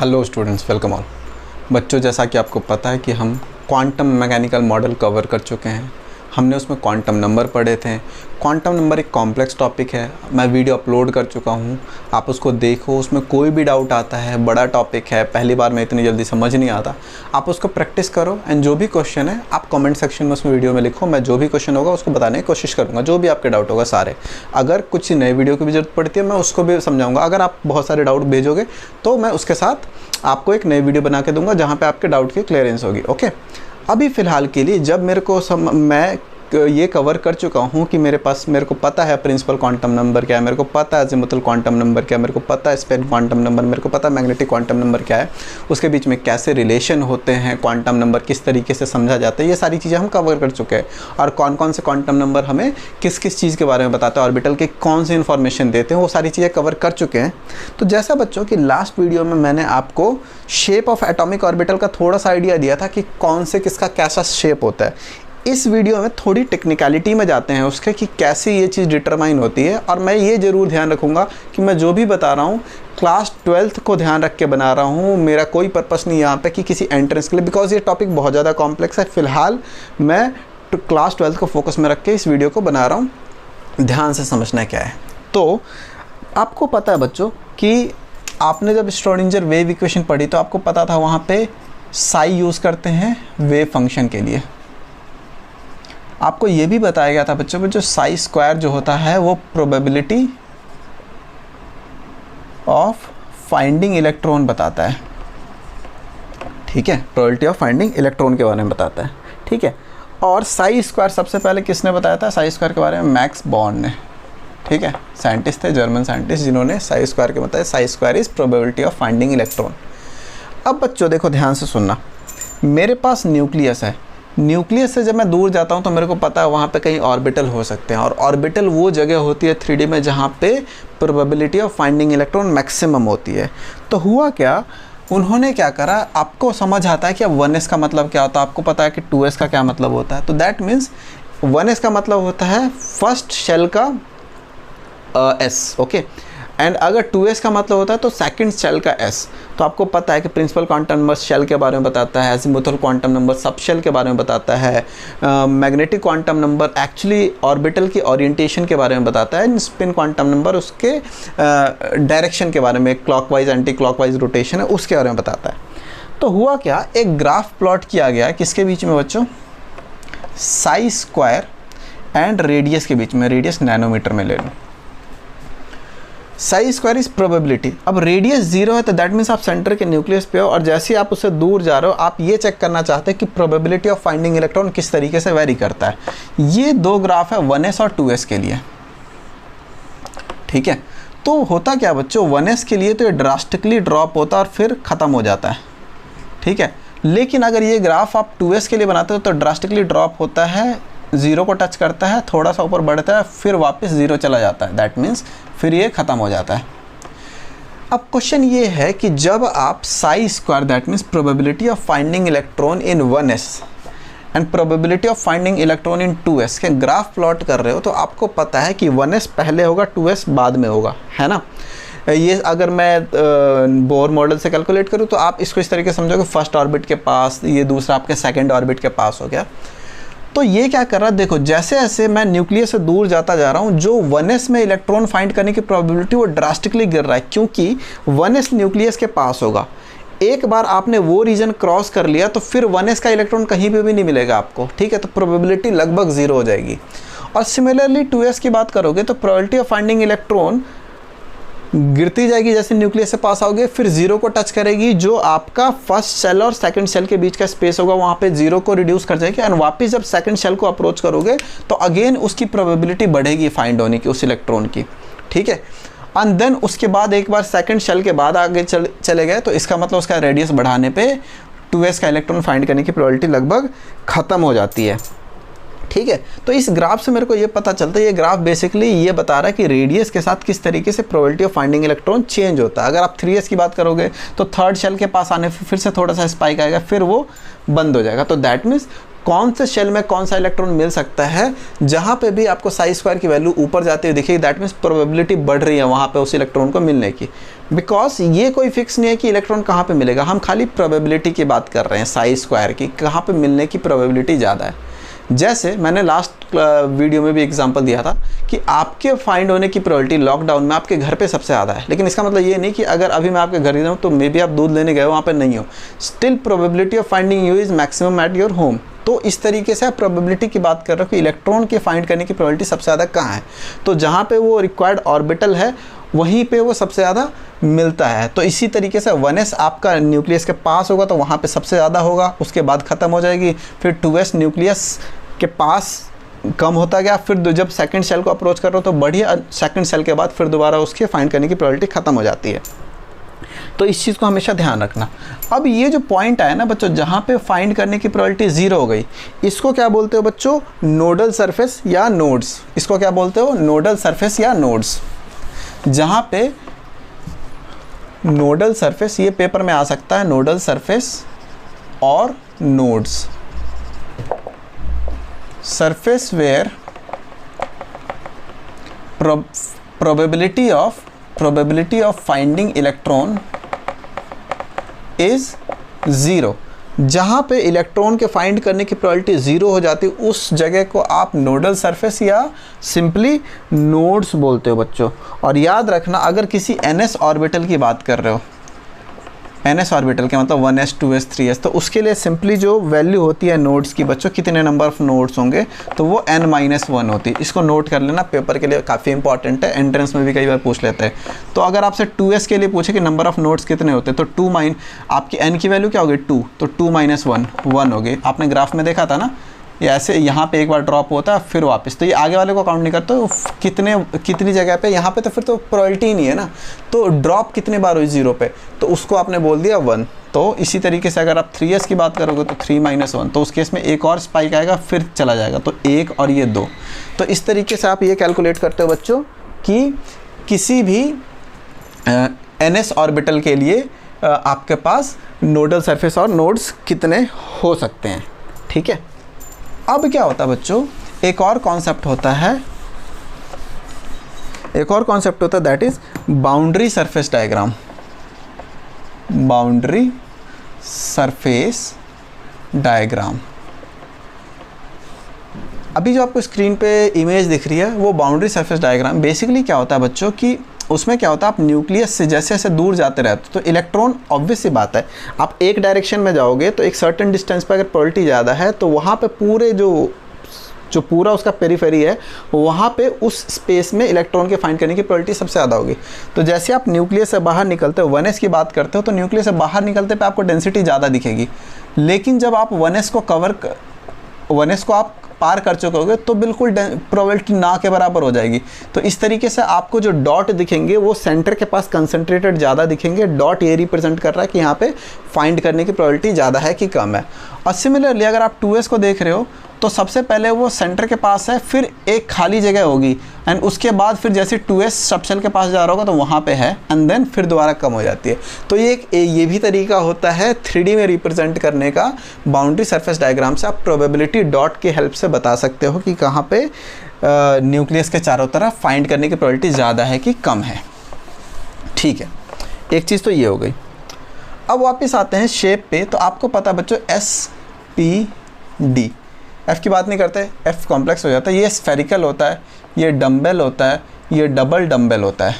Hello students, welcome all. बच्चों, जैसा कि आपको पता है कि हम क्वांटम मैकेनिकल मॉडल कवर कर चुके हैं। हमने उसमें क्वांटम नंबर पढ़े थे। क्वांटम नंबर एक कॉम्प्लेक्स टॉपिक है। मैं वीडियो अपलोड कर चुका हूँ, आप उसको देखो। उसमें कोई भी डाउट आता है, बड़ा टॉपिक है, पहली बार में इतनी जल्दी समझ नहीं आता, आप उसको प्रैक्टिस करो। एंड जो भी क्वेश्चन है आप कमेंट सेक्शन में उसमें वीडियो में लिखो। मैं जो भी क्वेश्चन होगा उसको बताने की कोशिश करूँगा, जो भी आपके डाउट होगा सारे। अगर कुछ नए वीडियो की भी जरूरत पड़ती है मैं उसको भी समझाऊँगा। अगर आप बहुत सारे डाउट भेजोगे तो मैं उसके साथ आपको एक नई वीडियो बना के दूंगा जहाँ पे आपके डाउट की क्लियरेंस होगी। ओके, अभी फ़िलहाल के लिए जब मैं ये कवर कर चुका हूँ कि मेरे को पता है प्रिंसिपल क्वांटम नंबर क्या है, मेरे को पता है अज़ीमुथल क्वांटम नंबर क्या है, मेरे को पता है स्पेन क्वांटम नंबर, मेरे को पता है मैग्नेटिक क्वांटम नंबर क्या है, उसके बीच में कैसे रिलेशन होते हैं, क्वांटम नंबर किस तरीके से समझा जाता है, ये सारी चीज़ें हम कवर कर चुके हैं। और कौन कौन से क्वांटम नंबर हमें किस किस चीज़ के बारे में बताते हैं, ऑर्बिटल के कौन सी इन्फॉर्मेशन देते हैं, वो सारी चीज़ें कवर कर चुके हैं। तो जैसा बच्चों कि लास्ट वीडियो में मैंने आपको शेप ऑफ एटॉमिक ऑर्बिटल का थोड़ा सा आइडिया दिया था कि कौन से किसका कैसा शेप होता है। इस वीडियो में थोड़ी टेक्निकलिटी में जाते हैं उसके कि कैसे ये चीज़ डिटरमाइन होती है। और मैं ये ज़रूर ध्यान रखूँगा कि मैं जो भी बता रहा हूँ क्लास 12th को ध्यान रख के बना रहा हूँ। मेरा कोई पर्पस नहीं यहाँ पे कि किसी एंट्रेंस के लिए, बिकॉज ये टॉपिक बहुत ज़्यादा कॉम्प्लेक्स है। फ़िलहाल मैं क्लास 12th को फोकस में रख के इस वीडियो को बना रहा हूँ। ध्यान से समझना क्या है। तो आपको पता है बच्चों कि आपने जब श्रोडिंगर वेव इक्वेशन पढ़ी तो आपको पता था वहाँ पे साई यूज़ करते हैं वेव फंक्शन के लिए। आपको ये भी बताया गया था बच्चों जो साई स्क्वायर जो होता है वो प्रोबेबिलिटी ऑफ फाइंडिंग इलेक्ट्रॉन बताता है। ठीक है, प्रोबेबिलिटी ऑफ फाइंडिंग इलेक्ट्रॉन के बारे में बताता है। ठीक है, और साई स्क्वायर सबसे पहले किसने बताया था साई स्क्वायर के बारे में? मैक्स बॉर्न ने। ठीक है, साइंटिस्ट थे, जर्मन साइंटिस्ट, जिन्होंने साई स्क्वायर के बताया Sai square is probability of finding electron. अब बच्चों देखो ध्यान से सुनना, मेरे पास न्यूक्लियस है। न्यूक्लियस से जब मैं दूर जाता हूँ तो मेरे को पता है वहाँ पे कहीं ऑर्बिटल हो सकते हैं, और ऑर्बिटल वो जगह होती है 3D में जहाँ पे probability of finding electron maximum होती है। तो हुआ क्या, उन्होंने क्या करा, आपको समझ आता है कि अब 1s का मतलब क्या होता है, आपको पता है कि 2s का क्या मतलब होता है। तो दैट मीन्स 1s का मतलब होता है फर्स्ट शेल का s। ओके, एंड अगर 2s का मतलब होता है तो सेकंड शेल का s। तो आपको पता है कि प्रिंसिपल क्वांटम नंबर शेल के बारे में बताता है, azimuthal quantum number sub shell के बारे में बताता है, magnetic quantum number actually orbital की ओरिएंटेशन के बारे में बताता है, स्पिन क्वांटम नंबर उसके डायरेक्शन के बारे में, क्लॉकवाइज एंटी क्लॉकवाइज रोटेशन है उसके बारे में बताता है। तो हुआ क्या, एक ग्राफ प्लॉट किया गया किसके बीच में बच्चों? साई स्क्वायर एंड रेडियस के बीच में। रेडियस नैनोमीटर में ले लो। Psi square is probability. अब रेडियस 0 है तो दैट मीन्स आप सेंटर के न्यूक्लियस पे हो, और जैसे ही आप उससे दूर जा रहे हो आप ये चेक करना चाहते हैं कि प्रोबेबिलिटी ऑफ फाइंडिंग इलेक्ट्रॉन किस तरीके से वेरी करता है। ये दो ग्राफ है 1s और 2s के लिए। ठीक है, तो होता क्या बच्चों, 1s के लिए तो ये ड्रास्टिकली ड्रॉप होता है और फिर ख़त्म हो जाता है। ठीक है, लेकिन अगर ये ग्राफ आप 2s के लिए बनाते हो तो ड्रास्टिकली ड्रॉप होता है, 0 को टच करता है, थोड़ा सा ऊपर बढ़ता है, फिर वापस 0 चला जाता है। दैट मीन्स फिर ये ख़त्म हो जाता है। अब क्वेश्चन ये है कि जब आप Sai square that means probability of finding electron in 1s and probability of finding electron in 2s के ग्राफ प्लॉट कर रहे हो तो आपको पता है कि 1s पहले होगा, 2s बाद में होगा, है ना। ये अगर मैं बोर मॉडल से कैलकुलेट करूँ तो आप इसको इस तरीके से समझोगे, फर्स्ट ऑर्बिट के पास, ये दूसरा आपके सेकेंड ऑर्बिट के पास हो गया। तो ये क्या कर रहा है, देखो जैसे जैसे मैं न्यूक्लियस से दूर जाता जा रहा हूँ, जो 1s में इलेक्ट्रॉन फाइंड करने की प्रोबेबिलिटी वो ड्रास्टिकली गिर रहा है, क्योंकि 1s न्यूक्लियस के पास होगा। एक बार आपने वो रीजन क्रॉस कर लिया तो फिर 1s का इलेक्ट्रॉन कहीं पे भी नहीं मिलेगा आपको। ठीक है, तो प्रोबेबिलिटी लगभग 0 हो जाएगी। और सिमिलरली 2s की बात करोगे तो प्रोबेबिलिटी ऑफ फाइंडिंग इलेक्ट्रॉन गिरती जाएगी जैसे न्यूक्लियस से पास आओगे, फिर 0 को टच करेगी। जो आपका फर्स्ट सेल और सेकंड सेल के बीच का स्पेस होगा वहाँ पे 0 को रिड्यूस कर जाएगी, एंड वापस जब सेकंड सेल को अप्रोच करोगे तो अगेन उसकी प्रोबेबिलिटी बढ़ेगी फाइंड होने की उस इलेक्ट्रॉन की। ठीक है, एंड देन उसके बाद एक बार सेकंड सेल के बाद आगे चले गए तो इसका मतलब उसका रेडियस बढ़ाने पे 2s का इलेक्ट्रॉन फाइंड करने की प्रोबेबिलिटी लगभग ख़त्म हो जाती है। ठीक है। तो इस ग्राफ से मेरे को ये पता चलता है, ये ग्राफ बेसिकली ये बता रहा है कि रेडियस के साथ किस तरीके से probability of finding electron change होता है। अगर आप 3s की बात करोगे तो थर्ड शेल के पास आने फिर से थोड़ा सा स्पाइक आएगा, फिर वो बंद हो जाएगा। तो दैट मीन्स कौन से शेल में कौन सा इलेक्ट्रॉन मिल सकता है, जहाँ पे भी आपको साई स्क्वायर की वैल्यू ऊपर जाती हुई दिखेगी, दैट मीन्स प्रोबेबिलिटी बढ़ रही है वहाँ पे उस इलेक्ट्रॉन को मिलने की। बिकॉज ये कोई फिक्स नहीं है कि इलेक्ट्रॉन कहाँ पे मिलेगा, हम खाली प्रोबेबिलिटी की बात कर रहे हैं, साई स्क्वायर की, कहाँ पे मिलने की प्रोबेबिलिटी ज़्यादा है। जैसे मैंने लास्ट वीडियो में भी एग्जांपल दिया था कि आपके फाइंड होने की प्रोबेबिलिटी लॉकडाउन में आपके घर पे सबसे ज़्यादा है, लेकिन इसका मतलब ये नहीं कि अगर अभी मैं आपके घर ही जाऊँ तो मे बी आप दूध लेने गए वहाँ पे नहीं हो, still probability of finding you is maximum at your home. तो इस तरीके से आप प्रोबेबिलिटी की बात कर रहे हो कि इलेक्ट्रॉन के फाइंड करने की प्रोबेबिलिटी सबसे ज़्यादा कहाँ है, तो जहाँ पे वो रिक्वायर्ड ऑर्बिटल है वहीं पे वो सबसे ज़्यादा मिलता है। तो इसी तरीके से 1s आपका न्यूक्लियस के पास होगा तो वहाँ पे सबसे ज़्यादा होगा, उसके बाद ख़त्म हो जाएगी। फिर 2s न्यूक्लियस के पास कम होता गया, फिर जब सेकंड सेल को अप्रोच कर रहे हो तो बढ़िया, सेकंड सेल के बाद फिर दोबारा उसके फाइंड करने की प्रोबेबिलिटी ख़त्म हो जाती है। तो इस चीज़ को हमेशा ध्यान रखना। अब ये जो पॉइंट आया ना बच्चों, जहाँ पे फाइंड करने की प्रोबेबिलिटी 0 हो गई, इसको क्या बोलते हो बच्चों, नोडल सरफेस या नोड्स। इसको क्या बोलते हो, नोडल सरफेस या नोड्स। जहाँ पे नोडल सरफेस, ये पेपर में आ सकता है, नोडल सरफेस और nodes. surface where probability of finding electron is 0। जहाँ पे इलेक्ट्रॉन के फाइंड करने की प्रोबेबिलिटी 0 हो जाती है, उस जगह को आप नोडल सरफेस या सिंपली नोड्स बोलते हो बच्चों। और याद रखना, अगर किसी ns ऑर्बिटल की बात कर रहे हो, ns ऑर्बिटल के मतलब 1s 2s 3s, तो उसके लिए सिंपली जो वैल्यू होती है नोड्स की बच्चों, कितने नंबर ऑफ नोड्स होंगे, तो वो n-1 होती है। इसको नोट कर लेना, पेपर के लिए काफ़ी इंपॉर्टेंट है, एंट्रेंस में भी कई बार पूछ लेते हैं। तो अगर आपसे 2s के लिए पूछे कि नंबर ऑफ नोड्स कितने होते हैं, तो 2 आपकी n की वैल्यू क्या होगी 2, तो 2 - 1 होगी। आपने ग्राफ में देखा था ना, ये ऐसे यहाँ पे एक बार ड्रॉप होता है फिर वापस, तो ये आगे वाले को काउंट नहीं करते, तो कितनी जगह पे, यहाँ पे तो फिर तो प्रोबेबिलिटी ही नहीं है ना, तो ड्रॉप कितने बार हुई 0 पे, तो उसको आपने बोल दिया 1। तो इसी तरीके से अगर आप 3s की बात करोगे तो 3 - 1, तो उस केस में एक और स्पाइक आएगा फिर चला जाएगा, तो 1 और ये 2। तो इस तरीके से आप ये कैलकुलेट करते हो बच्चों कि किसी भी ns ऑर्बिटल के लिए आपके पास नोडल सरफेस और नोड्स कितने हो सकते हैं। ठीक है, अब क्या होता है बच्चों, एक और कॉन्सेप्ट होता है, that is boundary surface diagram. Boundary surface diagram, अभी जो आपको स्क्रीन पे इमेज दिख रही है वो बाउंड्री सरफेस डायग्राम। बेसिकली क्या होता है बच्चों कि उसमें क्या होता है, आप न्यूक्लियस से जैसे जैसे दूर जाते रहते हो तो इलेक्ट्रॉन, ऑब्वियस सी बात है, आप एक डायरेक्शन में जाओगे तो एक सर्टेन डिस्टेंस पर अगर प्रोबेबिलिटी ज़्यादा है तो वहाँ पे पूरे जो पूरा उसका पेरीफेरी है, वहाँ पे उस स्पेस में इलेक्ट्रॉन के फाइंड करने की प्रोबेबिलिटी सबसे ज़्यादा होगी। तो जैसे आप न्यूक्लियस से बाहर निकलते हो, 1s की बात करते हो, तो न्यूक्लियस से बाहर निकलते पे आपको डेंसिटी ज़्यादा दिखेगी, लेकिन जब आप 1s को आप पार कर चुके होगे तो बिल्कुल प्रोबेबिलिटी ना के बराबर हो जाएगी। तो इस तरीके से आपको जो डॉट दिखेंगे वो सेंटर के पास कंसंट्रेटेड ज़्यादा दिखेंगे। डॉट ये रिप्रेजेंट कर रहा है कि यहाँ पे फाइंड करने की प्रोबेबिलिटी ज़्यादा है कि कम है। और सिमिलरली अगर आप 2s को देख रहे हो तो सबसे पहले वो सेंटर के पास है, फिर एक खाली जगह होगी, एंड उसके बाद फिर जैसे 2s सबसेल के पास जा रहा होगा तो वहाँ पे है, एंड देन फिर दोबारा कम हो जाती है। तो ये भी तरीका होता है 3D में रिप्रेजेंट करने का। बाउंड्री सरफेस डायग्राम से आप प्रोबेबिलिटी डॉट की हेल्प से बता सकते हो कि कहाँ पे न्यूक्लियस के चारों तरफ फाइंड करने की प्रोबेबिलिटी ज़्यादा है कि कम है। ठीक है, एक चीज़ तो ये हो गई। अब वापस आते हैं शेप पे। तो आपको पता बच्चों SPD, F की बात नहीं करते, F कॉम्प्लेक्स हो जाता है, ये स्फेरिकल होता है, ये डम्बेल होता है, ये डबल डम्बेल होता है।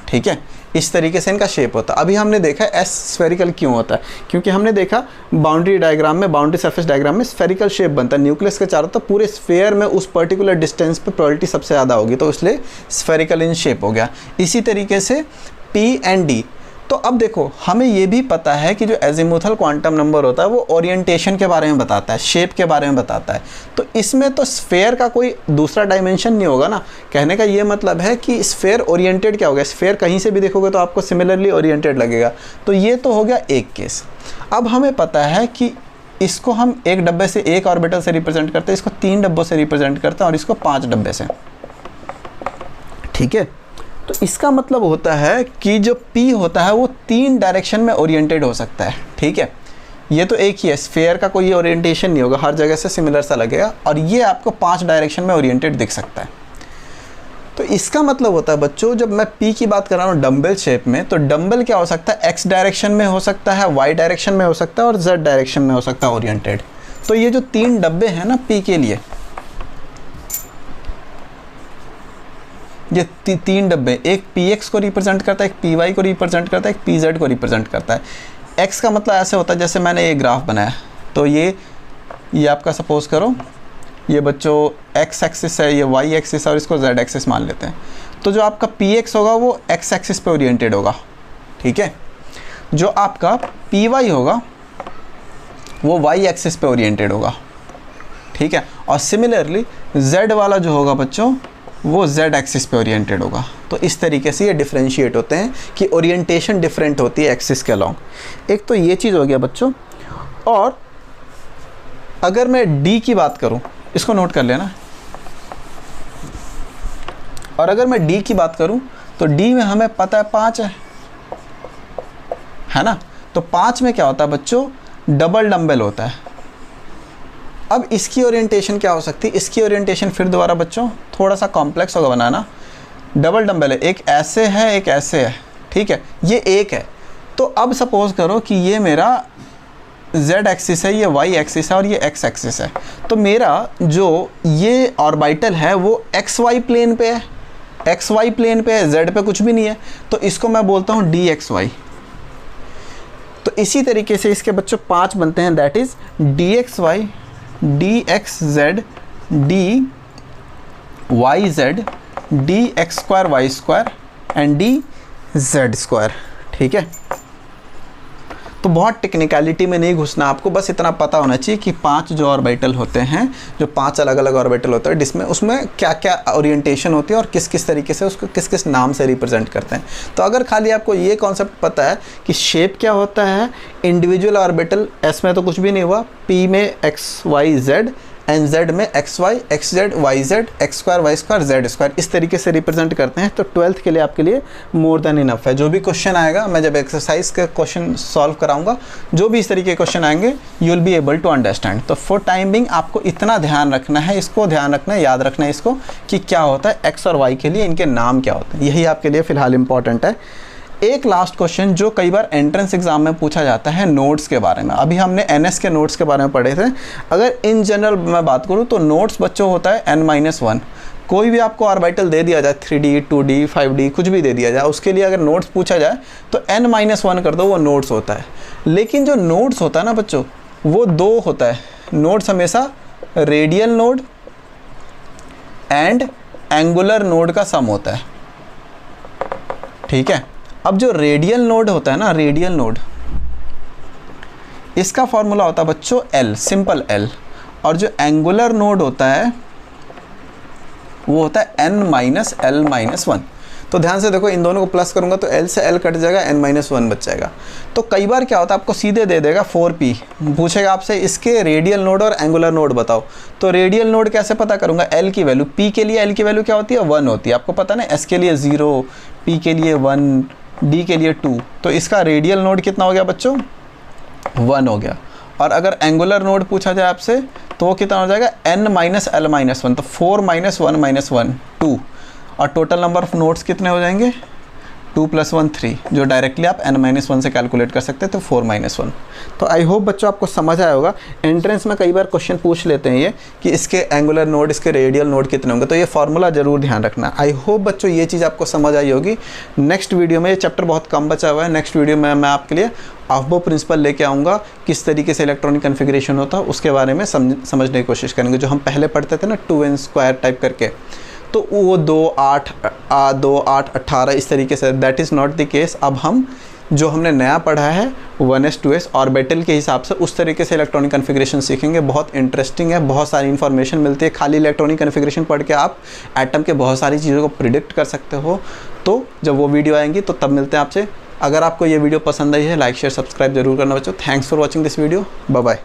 ठीक है, इस तरीके से इनका शेप होता है। अभी हमने देखा S स्फेरिकल क्यों होता है, क्योंकि हमने देखा बाउंड्री डायग्राम में, बाउंड्री सरफेस डायग्राम में स्फेरिकल शेप बनता है न्यूक्लियस के चारों तरफ, पूरे स्फेयर में उस पर्टिकुलर डिस्टेंस पे प्रोबेबिलिटी सबसे ज़्यादा होगी, तो इसलिए स्फेरिकल इन शेप हो गया। इसी तरीके से P and D। तो अब देखो, हमें ये भी पता है कि जो एजिमुथल क्वांटम नंबर होता है वो ओरिएंटेशन के बारे में बताता है, शेप के बारे में बताता है। तो इसमें तो स्फेयर का कोई दूसरा डायमेंशन नहीं होगा ना। कहने का ये मतलब है कि स्फेयर ओरिएंटेड क्या होगा, स्फेयर कहीं से भी देखोगे तो आपको सिमिलरली ओरिएंटेड लगेगा। तो ये तो हो गया एक केस। अब हमें पता है कि इसको हम एक डब्बे से एक ऑर्बिटल से रिप्रेजेंट करते हैं, इसको 3 डब्बों से रिप्रेजेंट करते हैं और इसको 5 डब्बे से। ठीक है, तो इसका मतलब होता है कि जो P होता है वो 3 डायरेक्शन में ओरिएंटेड हो सकता है। ठीक है, ये तो एक ही है, स्फेयर का कोई ओरिएंटेशन नहीं होगा, हर जगह से सिमिलर सा लगेगा, और ये आपको 5 डायरेक्शन में ओरिएंटेड दिख सकता है। तो इसका मतलब होता है बच्चों, जब मैं P की बात कर रहा हूँ डम्बल शेप में, तो डम्बल क्या हो सकता है, X डायरेक्शन में हो सकता है, Y डायरेक्शन में हो सकता है और Z डायरेक्शन में हो सकता है ओरिएंटेड। तो ये जो 3 डब्बे हैं ना P के लिए, ये 3 डब्बे, एक PX को रिप्रेजेंट करता है, एक PY को रिप्रेजेंट करता है, एक PZ को रिप्रेजेंट करता है। X का मतलब ऐसे होता है जैसे मैंने ये ग्राफ बनाया, तो ये आपका सपोज करो ये बच्चों x एक्सिस है, ये y एक्सिस है और इसको z एक्सिस मान लेते हैं। तो जो आपका px होगा वो x एक्सिस पे ओरिएंटेड होगा। ठीक है, जो आपका py होगा वो y एक्सिस पे ओरिएंटेड होगा। ठीक है, और सिमिलरली z वाला जो होगा बच्चों वो z एक्सिस पे ओरिएंटेड होगा। तो इस तरीके से ये डिफ्रेंशिएट होते हैं कि ओरिएंटेशन डिफरेंट होती है एक्सिस के अलॉन्ग। एक तो ये चीज़ हो गया बच्चों। और अगर मैं d की बात करूं, इसको नोट कर लेना, और अगर मैं D की बात करूं तो D में हमें पता है 5 है ना। तो 5 में क्या होता है बच्चों, डबल डंबल होता है। अब इसकी ओरिएंटेशन क्या हो सकती है, इसकी ओरिएंटेशन फिर दोबारा बच्चों थोड़ा सा कॉम्प्लेक्स होगा बनाना। डबल डंबल है, एक ऐसे है एक ऐसे है। ठीक है, ये एक है। तो अब सपोज करो कि ये मेरा z एक्सिस है, ये y एक्सिस है और ये x एक्सिस है। तो मेरा जो ये ऑर्बिटल है वो xy प्लेन पे है, xy प्लेन पे है, z पे कुछ भी नहीं है। तो इसको मैं बोलता हूँ dxy। तो इसी तरीके से इसके बच्चों 5 बनते हैं, that is dxy, dxz, dyz, dx square y square and dz square. ठीक है, तो बहुत टेक्निकलिटी में नहीं घुसना आपको, बस इतना पता होना चाहिए कि 5 जो ऑर्बिटल होते हैं, जो 5 अलग अलग ऑर्बिटल होते हैं, जिसमें उसमें क्या क्या ओरिएंटेशन होती है और किस किस तरीके से उसको किस किस नाम से रिप्रेजेंट करते हैं। तो अगर खाली आपको ये कॉन्सेप्ट पता है कि शेप क्या होता है, इंडिविजुअल ऑर्बिटल, एस में तो कुछ भी नहीं हुआ, पी में X Y Z and Z में X Y X Z Y Z X square Y square Z square, इस तरीके से रिप्रेजेंट करते हैं। तो 12th के लिए आपके लिए मोर देन इनफ है। जो भी क्वेश्चन आएगा, मैं जब एक्सरसाइज का क्वेश्चन सॉल्व कराऊंगा, जो भी इस तरीके के क्वेश्चन आएंगे you will be able to understand. तो फॉर टाइम बिंग आपको इतना ध्यान रखना है, इसको ध्यान रखना है, याद रखना है इसको कि क्या होता है एक्स और वाई के लिए इनके नाम क्या होते हैं, यही आपके लिए फ़िलहाल इंपॉर्टेंट है। एक लास्ट क्वेश्चन जो कई बार एंट्रेंस एग्जाम में पूछा जाता है नोट्स के बारे में। अभी हमने एनएस के नोट्स के बारे में पढ़े थे। अगर इन जनरल मैं बात करूं तो नोट्स बच्चों होता है n-1। कोई भी आपको ऑर्बिटल दे दिया जाए, 3D 2D 5D कुछ भी दे दिया जाए, उसके लिए अगर नोट्स पूछा जाए तो n-1 कर दो, वो नोट्स होता है। लेकिन जो नोट्स होता है ना बच्चों, वो 2 होता है। नोट्स हमेशा radial node and angular node का सम होता है। ठीक है, अब जो रेडियल नोड होता है ना, रेडियल नोड, इसका फॉर्मूला होता है बच्चों L, सिंपल L। और जो एंगुलर नोड होता है वो होता है n-l-1। तो ध्यान से देखो, इन दोनों को प्लस करूंगा तो L से L कट जाएगा, n-1 बच जाएगा। तो कई बार क्या होता है, आपको सीधे दे देगा 4p, पूछेगा आपसे इसके रेडियल नोड और एंगुलर नोड बताओ। तो रेडियल नोड कैसे पता करूंगा, L की वैल्यू, P के लिए L की वैल्यू क्या होती है, 1 होती है, आपको पता ना। S के लिए 0, P के लिए 1, D के लिए 2। तो इसका रेडियल नोड कितना हो गया बच्चों, 1 हो गया। और अगर एंगुलर नोड पूछा जाए आपसे तो वो कितना हो जाएगा, n-l-1। तो 4 - 1 - 1 2, और टोटल नंबर ऑफ नोड्स कितने हो जाएंगे, 2 + 1 3, जो डायरेक्टली आप n-1 से कैलकुलेट कर सकते हैं। तो 4 - 1। तो आई होप बच्चों आपको समझ आया होगा। एंट्रेंस में कई बार क्वेश्चन पूछ लेते हैं ये कि इसके एंगुलर नोड, इसके रेडियल नोड कितने होंगे, तो ये फार्मूला जरूर ध्यान रखना। आई होप बच्चों ये चीज़ आपको समझ आई होगी। नेक्स्ट वीडियो में, ये चैप्टर बहुत कम बचा हुआ है, नेक्स्ट वीडियो में मैं आपके लिए अफबो प्रिंसिपल लेके आऊँगा, किस तरीके से इलेक्ट्रॉनिक कन्फिग्रेशन होता है उसके बारे में समझने की कोशिश करेंगे। जो हम पहले पढ़ते थे ना 2n स्क्वायर टाइप करके, तो वो 2 8 18 इस तरीके से, that is not the case. अब हम जो हमने नया पढ़ा है 1s 2s ऑर्बिटल के हिसाब से उस तरीके से इलेक्ट्रॉनिक कन्फिग्रेशन सीखेंगे। बहुत इंटरेस्टिंग है, बहुत सारी इन्फॉर्मेशन मिलती है। खाली इलेक्ट्रॉनिक कन्फिग्रेशन पढ़ के आप एटम के बहुत सारी चीज़ों को प्रिडिक्ट कर सकते हो। तो जब वो वीडियो आएंगी तो तब मिलते हैं आपसे। अगर आपको ये वीडियो पसंद आई है, लाइक शेयर सब्सक्राइब जरूर करना बच्चों। Thanks for watching this video, bye bye.